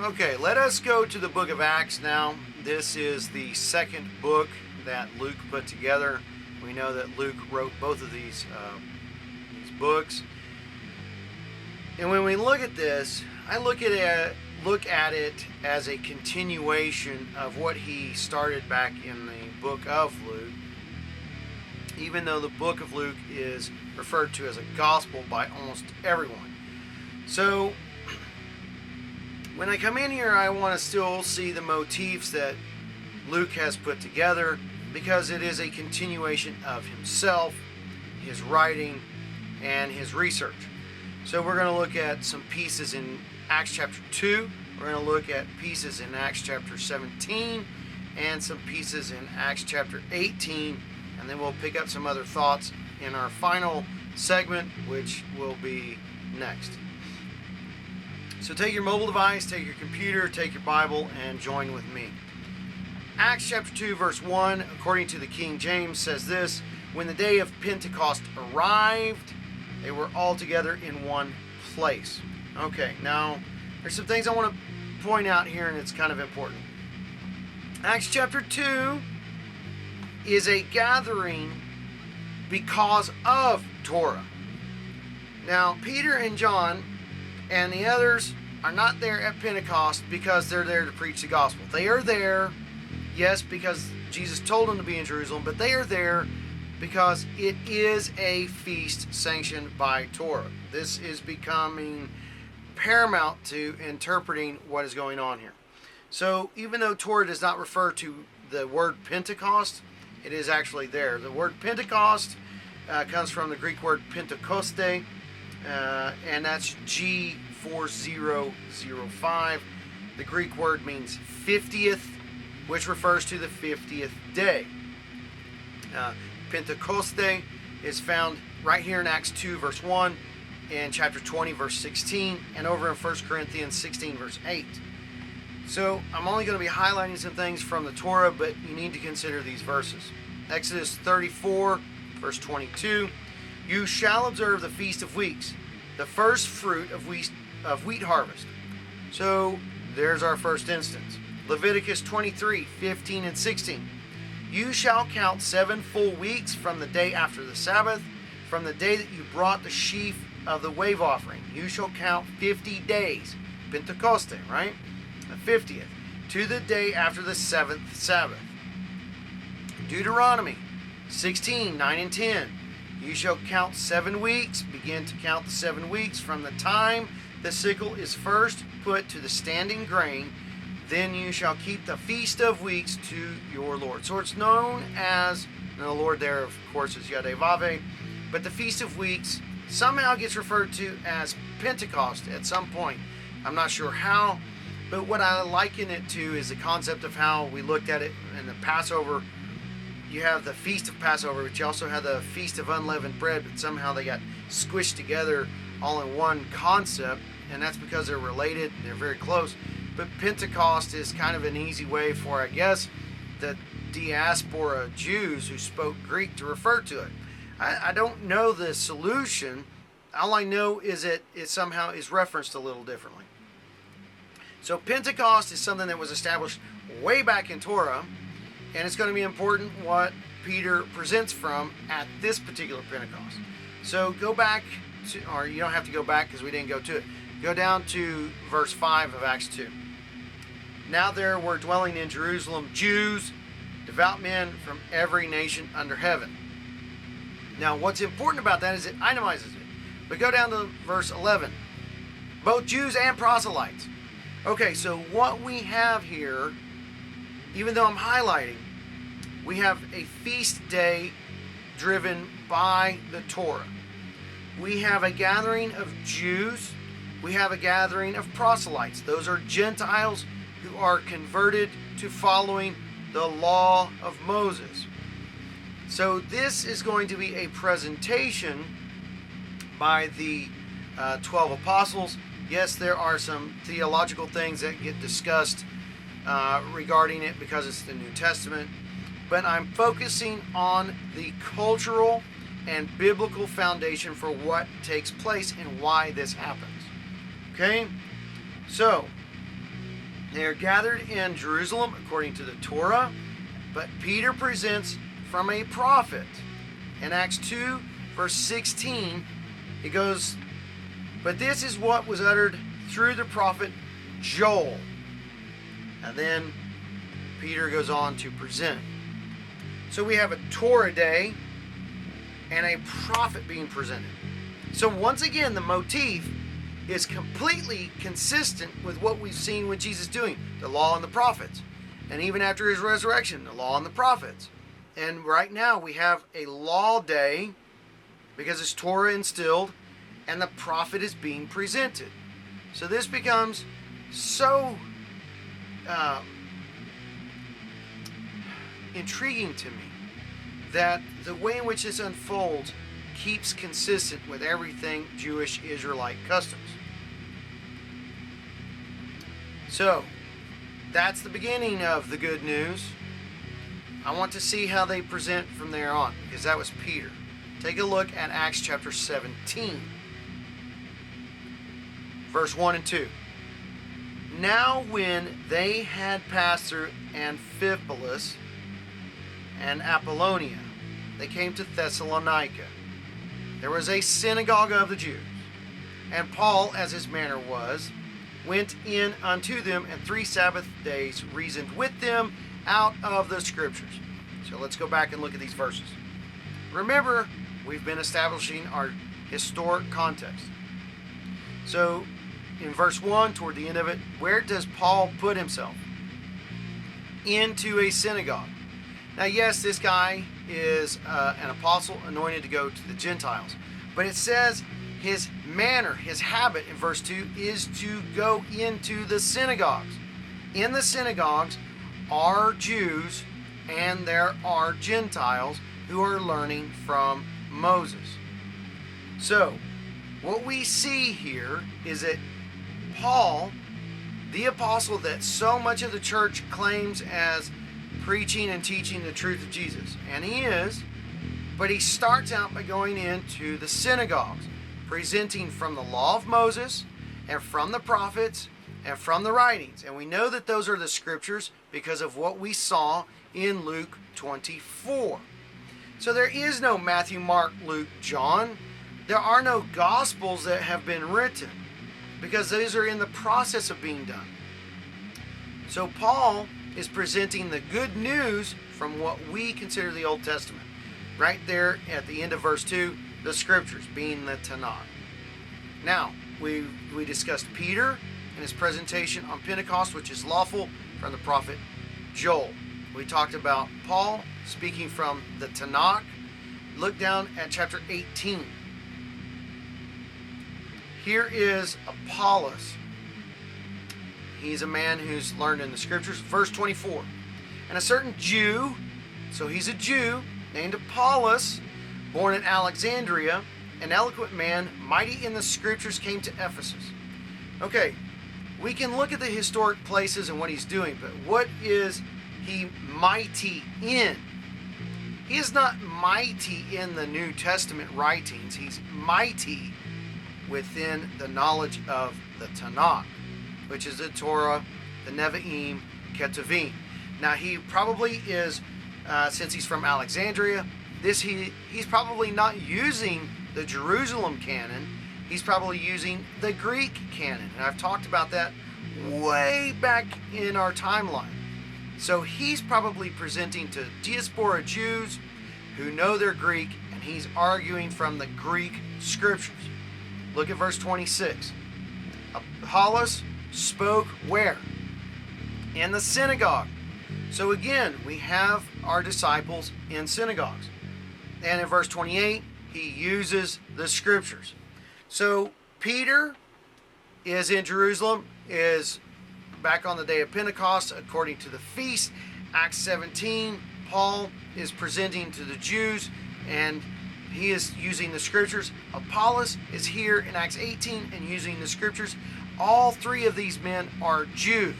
Okay, let us go to the book of Acts now. This is the second book that Luke put together. We know that Luke wrote both of these books. And when we look at this, I look at it as a continuation of what he started back in the book of Luke. Even though the book of Luke is referred to as a gospel by almost everyone. So when I come in here, I want to still see the motifs that Luke has put together, because it is a continuation of himself, his writing, and his research. So we're going to look at some pieces in Acts chapter 2. We're going to look at pieces in Acts chapter 17 and some pieces in Acts chapter 18. And then we'll pick up some other thoughts in our final segment, which will be next. So take your mobile device, take your computer, take your Bible, and join with me. Acts chapter 2, verse 1, according to the King James, says this: when the day of Pentecost arrived, they were all together in one place. Okay, now there's some things I want to point out here, and it's kind of important. Acts chapter 2 is a gathering because of Torah. Now, Peter and John and the others are not there at Pentecost because they're there to preach the gospel. They are there, yes, because Jesus told them to be in Jerusalem, but they are there because it is a feast sanctioned by Torah. This is becoming paramount to interpreting what is going on here. So even though Torah does not refer to the word Pentecost, it is actually there. The word Pentecost comes from the Greek word Pentekoste, and that's G4005. The Greek word means 50th, which refers to the 50th day. Pentekoste is found right here in Acts 2, verse 1, in chapter 20, verse 16, and over in 1 Corinthians 16, verse 8. So I'm only going to be highlighting some things from the Torah, but you need to consider these verses. Exodus 34, verse 22. You shall observe the Feast of Weeks, the first fruit of wheat harvest. So there's our first instance. Leviticus 23, 15 and 16. You shall count 7 full weeks from the day after the Sabbath, from the day that you brought the sheaf of the wave offering. You shall count 50 days. Pentecoste, right? The 50th. To the day after the 7th Sabbath. Deuteronomy 16, 9 and 10. You shall count 7 weeks. Begin to count the 7 weeks from the time the sickle is first put to the standing grain. Then you shall keep the Feast of Weeks to your Lord. So it's known as, and the Lord there, of course, is Yadevave, but the Feast of Weeks somehow gets referred to as Pentecost at some point. I'm not sure how, but what I liken it to is the concept of how we looked at it in the Passover. You have the Feast of Passover, but you also have the Feast of Unleavened Bread, but somehow they got squished together all in one concept, and that's because they're related, they're very close. But Pentecost is kind of an easy way for, I guess, the diaspora Jews who spoke Greek to refer to it. I don't know the solution. All I know is it somehow is referenced a little differently. So Pentecost is something that was established way back in Torah, and it's going to be important what Peter presents from at this particular Pentecost. So go back to, or you don't have to go back because we didn't go to it. Go down to verse 5 of Acts 2. Now there were dwelling in Jerusalem Jews, devout men from every nation under heaven. Now what's important about that is it itemizes it. But go down to verse 11. Both Jews and proselytes. Okay, so what we have here, even though I'm highlighting, we have a feast day driven by the Torah. We have a gathering of Jews. We have a gathering of proselytes. Those are Gentiles who are converted to following the law of Moses. So this is going to be a presentation by the 12 apostles. Yes, there are some theological things that get discussed regarding it because it's the New Testament, but I'm focusing on the cultural and biblical foundation for what takes place and why this happens. Okay? So, They are gathered in Jerusalem according to the Torah, but Peter presents from a prophet. In Acts 2, verse 16, it goes, "But this is what was uttered through the prophet Joel." And then Peter goes on to present. So we have a Torah day and a prophet being presented. So once again, the motif is completely consistent with what we've seen with Jesus doing, the law and the prophets. And even after his resurrection, the law and the prophets. And right now we have a law day because it's Torah instilled and the prophet is being presented. So this becomes so intriguing to me that the way in which this unfolds keeps consistent with everything Jewish Israelite customs. So, that's the beginning of the good news. I want to see how they present from there on, because that was Peter. Take a look at Acts chapter 17, verse 1 and 2. "Now when they had passed through Amphipolis and Apollonia, they came to Thessalonica. There was a synagogue of the Jews. And Paul, as his manner was, went in unto them, and 3 Sabbath days reasoned with them out of the Scriptures." So let's go back and look at these verses. Remember, we've been establishing our historic context. So in verse 1, toward the end of it, where does Paul put himself? Into a synagogue. Now, yes, this guy is an apostle anointed to go to the Gentiles. But it says his manner, his habit in verse 2 is to go into the synagogues. In the synagogues are Jews and there are Gentiles who are learning from Moses. So, what we see here is that Paul, the apostle that so much of the church claims as preaching and teaching the truth of Jesus, and he is, but he starts out by going into the synagogues, presenting from the law of Moses and from the prophets and from the writings. And we know that those are the scriptures because of what we saw in Luke 24. So there is no Matthew, Mark, Luke, John. There are no gospels that have been written because those are in the process of being done. So Paul is presenting the good news from what we consider the Old Testament. Right there at the end of verse 2, the scriptures being the Tanakh. Now, we discussed Peter and his presentation on Pentecost, which is lawful, from the prophet Joel. We talked about Paul speaking from the Tanakh. Look down at chapter 18. Here is Apollos. He's a man who's learned in the scriptures. Verse 24. "And a certain Jew," so he's a Jew, "named Apollos, born in Alexandria, an eloquent man, mighty in the scriptures, came to Ephesus." Okay, we can look at the historic places and what he's doing, but what is he mighty in? He is not mighty in the New Testament writings. He's mighty within the knowledge of the Tanakh, which is the Torah, the Nevi'im, Ketuvim. Now he probably is, since he's from Alexandria, he's probably not using the Jerusalem canon. He's probably using the Greek canon. And I've talked about that way back in our timeline. So he's probably presenting to diaspora Jews who know their Greek, and he's arguing from the Greek scriptures. Look at verse 26. Apollos spoke where? In the synagogue. So again, we have our disciples in synagogues. And in verse 28, he uses the scriptures. So Peter is in Jerusalem, is back on the day of Pentecost according to the feast. Acts 17, Paul is presenting to the Jews and he is using the scriptures. Apollos is here in Acts 18 and using the scriptures. All three of these men are Jews.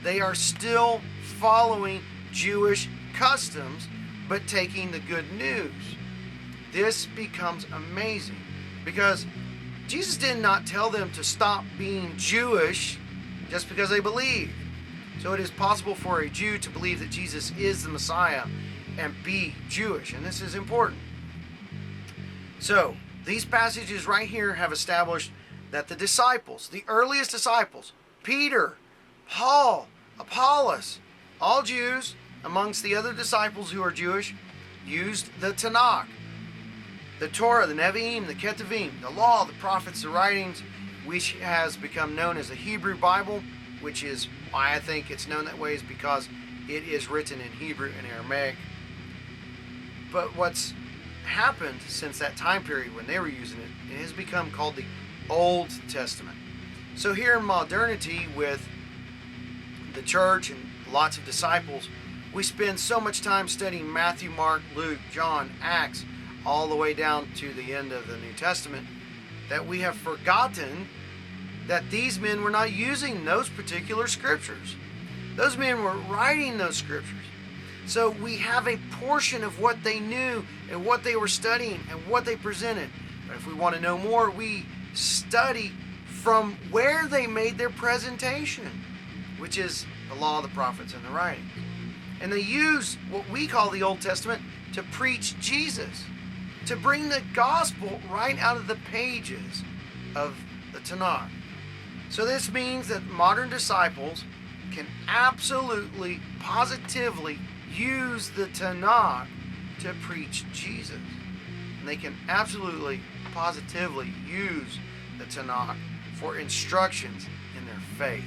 They are still following Jewish customs, but taking the good news. This becomes amazing because Jesus did not tell them to stop being Jewish just because they believed. So it is possible for a Jew to believe that Jesus is the Messiah and be Jewish, and this is important. So these passages right here have established that the disciples, the earliest disciples, Peter, Paul, Apollos, all Jews, amongst the other disciples who are Jewish, used the Tanakh, the Torah, the Nevi'im, the Ketuvim, the law, the prophets, the writings, which has become known as the Hebrew Bible, which is why I think it's known that way, is because it is written in Hebrew and Aramaic. But what's happened since that time period when they were using it, it has become called the Old Testament. So here in modernity, with the church and lots of disciples, we spend so much time studying Matthew, Mark, Luke, John, Acts, all the way down to the end of the New Testament, that we have forgotten that these men were not using those particular scriptures. Those men were writing those scriptures. So we have a portion of what they knew and what they were studying and what they presented. But if we want to know more, we study from where they made their presentation, which is the law, the prophets, and the writings. And they use what we call the Old Testament to preach Jesus, to bring the gospel right out of the pages of the Tanakh. So this means that modern disciples can absolutely, positively use the Tanakh to preach Jesus. And they can absolutely, positively use the Tanakh for instructions in their faith.